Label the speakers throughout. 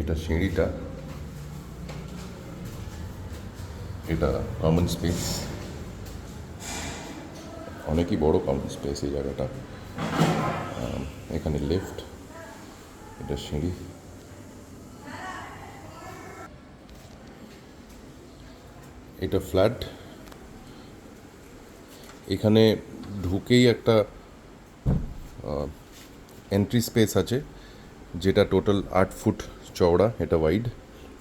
Speaker 1: এটা সিঁড়িটা, এটা কমন স্পেস, অনেকই বড় কমন স্পেস এই জায়গাটা। এখানে লিফট, এটা সিঁড়ি। এটা ফ্ল্যাট। এখানে ঢুকেই একটা এন্ট্রি স্পেস আছে, যেটা টোটাল 8 ফুট চওড়া, এটা ওয়াইড।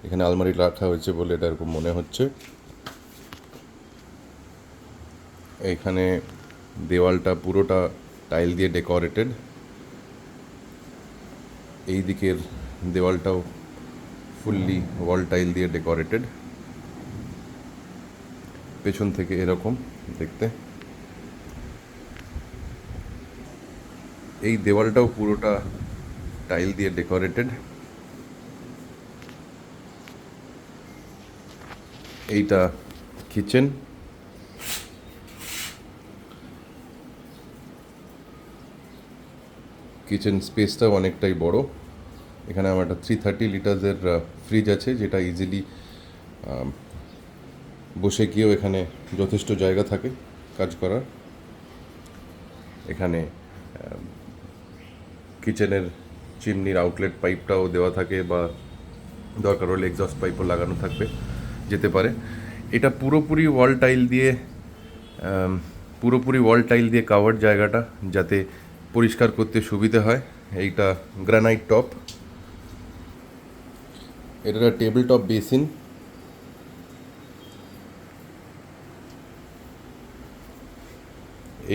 Speaker 1: এখানে আলমারি রাখা হয়েছে বলে এটা এরকম মনে হচ্ছে। এখানে দেওয়ালটা পুরোটা টাইল দিয়ে ডেকোরেটেড। এই দিকের দেওয়ালটাও ফুললি ওয়াল টাইল দিয়ে ডেকোরেটেড। পেছন থেকে এরকম দেখতে। এই দেওয়ালটাও পুরোটা টাইল দিয়ে ডেকোরেটেড। এইটা কিচেন। কিচেন স্পেসটাও অনেকটাই বড়। এখানে আমার একটা 330 লিটার্সের ফ্রিজ আছে, যেটা ইজিলি বসে গিয়েও এখানে যথেষ্ট জায়গা থাকে কাজ করার। এখানে কিচেনের চিমনির আউটলেট পাইপটাও দেওয়া থাকে, বা দরকার হলে এক্সস্ট পাইপও লাগানো থাকবে, যেতে পারে। এটা পুরোপুরি ওয়াল টাইল দিয়ে কাভার্ড জায়গাটা, যাতে পরিষ্কার করতে সুবিধা হয়। এইটা গ্রানাইট টপ। এটা টেবিল টপ বেসিন।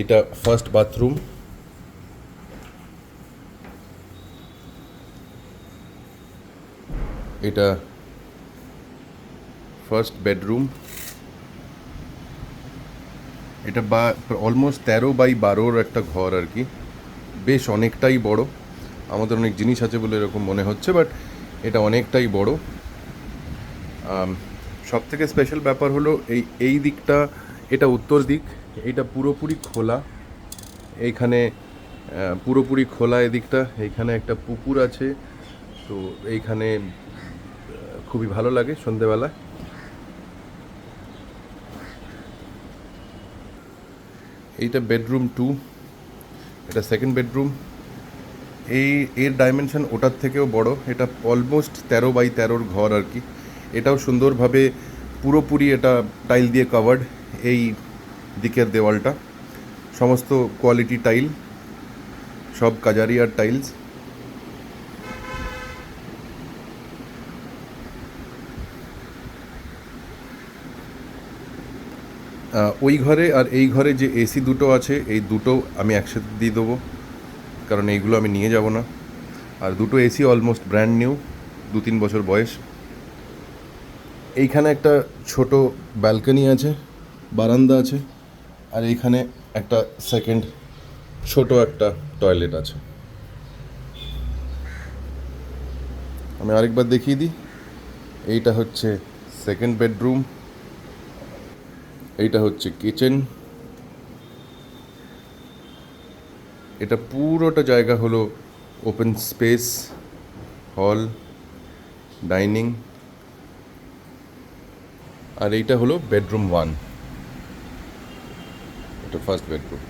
Speaker 1: এটা ফার্স্ট বাথরুম। এটা ফার্স্ট বেডরুম। এটা অলমোস্ট 13x12 একটা ঘর আর কি, বেশ অনেকটাই বড়। আমাদের অনেক জিনিস আছে বলে এরকম মনে হচ্ছে, বাট এটা অনেকটাই বড়। সব থেকে স্পেশাল ব্যাপার হলো এই দিকটা, এটা উত্তর দিক, এটা পুরোপুরি খোলা। এইখানে পুরোপুরি খোলা এদিকটা। এইখানে একটা পুকুর আছে, তো এইখানে খুবই ভালো লাগে সন্ধেবেলা। এইটা বেডরুম 2, এটা সেকেন্ড বেডরুম। এর ডাইমেনশন ওটার থেকেও বড়। এটা অলমোস্ট 13x13 ঘর আর কি। এটাও সুন্দরভাবে পুরোপুরি এটা টাইল দিয়ে কাভার্ড। এই দিকের দেওয়ালটা সমস্ত কোয়ালিটি টাইল, সব কাজারিয়ার টাইলস। ওই ঘরে আর এই ঘরে যে এসি দুটো আছে, এই দুটো আমি একসাথে দিয়ে দেবো, কারণ এইগুলো আমি নিয়ে যাব না। আর দুটো এসি অলমোস্ট ব্র্যান্ড নিউ, 2-3 বছর বয়স। এইখানে একটা ছোট ব্যালকনি আছে, বারান্দা আছে, আর এইখানে একটা সেকেন্ড ছোট একটা টয়লেট আছে। আমি আরেকবার দেখিয়ে দিই। এইটা হচ্ছে সেকেন্ড বেডরুম, এইটা হচ্ছে কিচেন। এটা পুরোটা জায়গা হলো ওপেন স্পেস, হল, ডাইনিং। আর এইটা হলো বেডরুম 1, এটা ফার্স্ট বেডরুম।